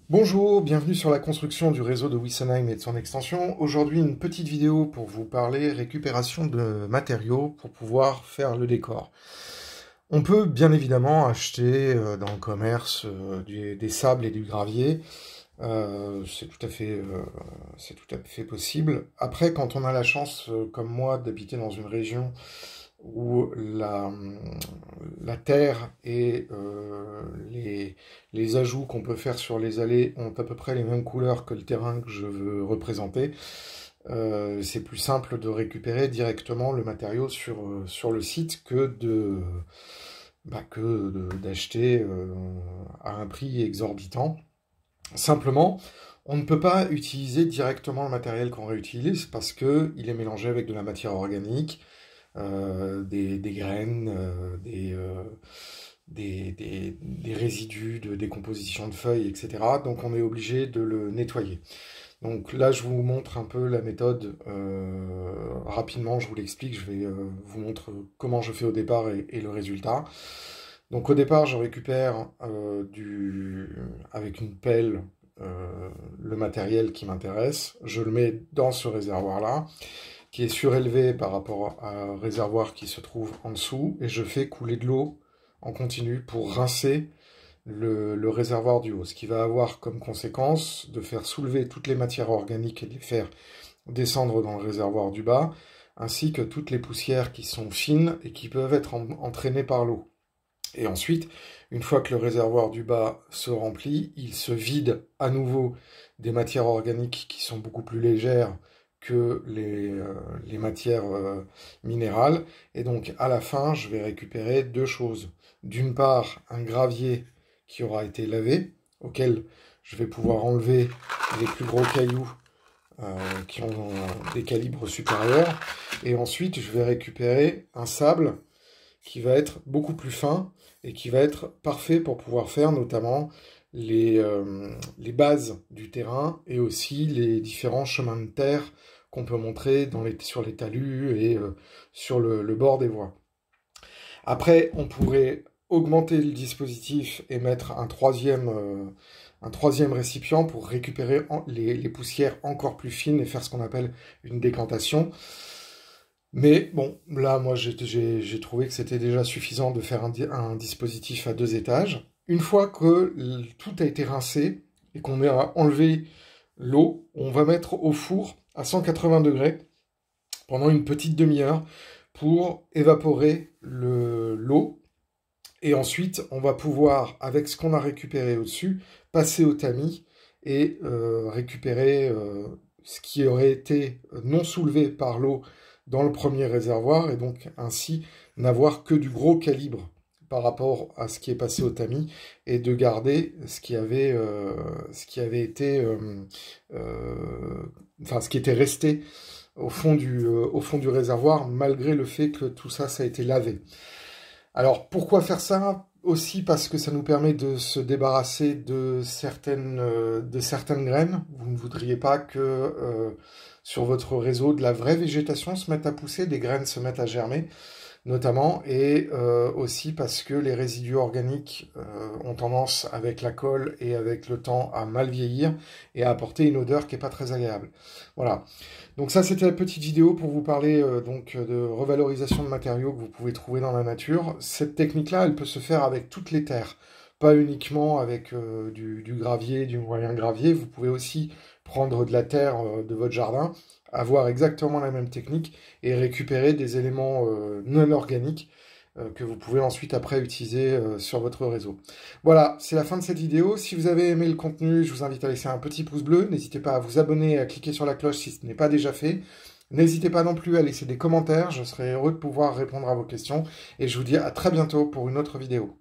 Bonjour, bienvenue sur la construction du réseau de Wessenheim et de son extension. Aujourd'hui, une petite vidéo pour vous parler récupération de matériaux pour pouvoir faire le décor. On peut bien évidemment acheter dans le commerce des sables et du gravier. C'est tout à fait possible. Après, quand on a la chance, comme moi, d'habiter dans une région où la terre et les ajouts qu'on peut faire sur les allées ont à peu près les mêmes couleurs que le terrain que je veux représenter, c'est plus simple de récupérer directement le matériau sur le site que d'acheter à un prix exorbitant. Simplement, on ne peut pas utiliser directement le matériel qu'on réutilise parce qu'il est mélangé avec de la matière organique, des graines, des résidus de décomposition de feuilles, etc. Donc on est obligé de le nettoyer. Donc là, je vous montre un peu la méthode rapidement, je vous l'explique, je vais vous montrer comment je fais au départ et le résultat. Donc au départ, je récupère avec une pelle le matériel qui m'intéresse, je le mets dans ce réservoir-là, qui est surélevé par rapport à un réservoir qui se trouve en dessous, et je fais couler de l'eau en continu pour rincer le réservoir du haut, ce qui va avoir comme conséquence de faire soulever toutes les matières organiques et de les faire descendre dans le réservoir du bas, ainsi que toutes les poussières qui sont fines et qui peuvent être entraînées par l'eau. Et ensuite, une fois que le réservoir du bas se remplit, il se vide à nouveau des matières organiques qui sont beaucoup plus légères que les matières minérales. Et donc, à la fin, je vais récupérer deux choses. D'une part, un gravier qui aura été lavé, auquel je vais pouvoir enlever les plus gros cailloux qui ont des calibres supérieurs. Et ensuite, je vais récupérer un sable qui va être beaucoup plus fin et qui va être parfait pour pouvoir faire notamment les bases du terrain et aussi les différents chemins de terre qu'on peut montrer sur les talus et sur le bord des voies. Après, on pourrait augmenter le dispositif et mettre un troisième récipient pour récupérer les poussières encore plus fines et faire ce qu'on appelle une décantation. Mais bon, là, moi, j'ai trouvé que c'était déjà suffisant de faire un dispositif à 2 étages. Une fois que tout a été rincé et qu'on a enlevé l'eau, on va mettre au four à 180 degrés pendant une petite demi-heure pour évaporer l'eau. Et ensuite, on va pouvoir, avec ce qu'on a récupéré au-dessus, passer au tamis et récupérer ce qui aurait été non soulevé par l'eau dans le premier réservoir, et donc ainsi n'avoir que du gros calibre par rapport à ce qui est passé au tamis, et de garder ce qui était resté au fond du réservoir, malgré le fait que tout ça a été lavé. Alors, pourquoi faire ça? Aussi parce que ça nous permet de se débarrasser de certaines graines. Vous ne voudriez pas que sur votre réseau de la vraie végétation se mette à pousser, des graines se mettent à germer, notamment, et aussi parce que les résidus organiques ont tendance, avec la colle et avec le temps, à mal vieillir et à apporter une odeur qui n'est pas très agréable. Voilà. Donc ça, c'était la petite vidéo pour vous parler donc de revalorisation de matériaux que vous pouvez trouver dans la nature. Cette technique-là, elle peut se faire avec toutes les terres, pas uniquement avec du gravier, du moyen gravier. Vous pouvez aussi prendre de la terre de votre jardin, avoir exactement la même technique et récupérer des éléments non organiques que vous pouvez ensuite après utiliser sur votre réseau. Voilà, c'est la fin de cette vidéo. Si vous avez aimé le contenu, je vous invite à laisser un petit pouce bleu. N'hésitez pas à vous abonner et à cliquer sur la cloche si ce n'est pas déjà fait. N'hésitez pas non plus à laisser des commentaires, je serai heureux de pouvoir répondre à vos questions. Et je vous dis à très bientôt pour une autre vidéo.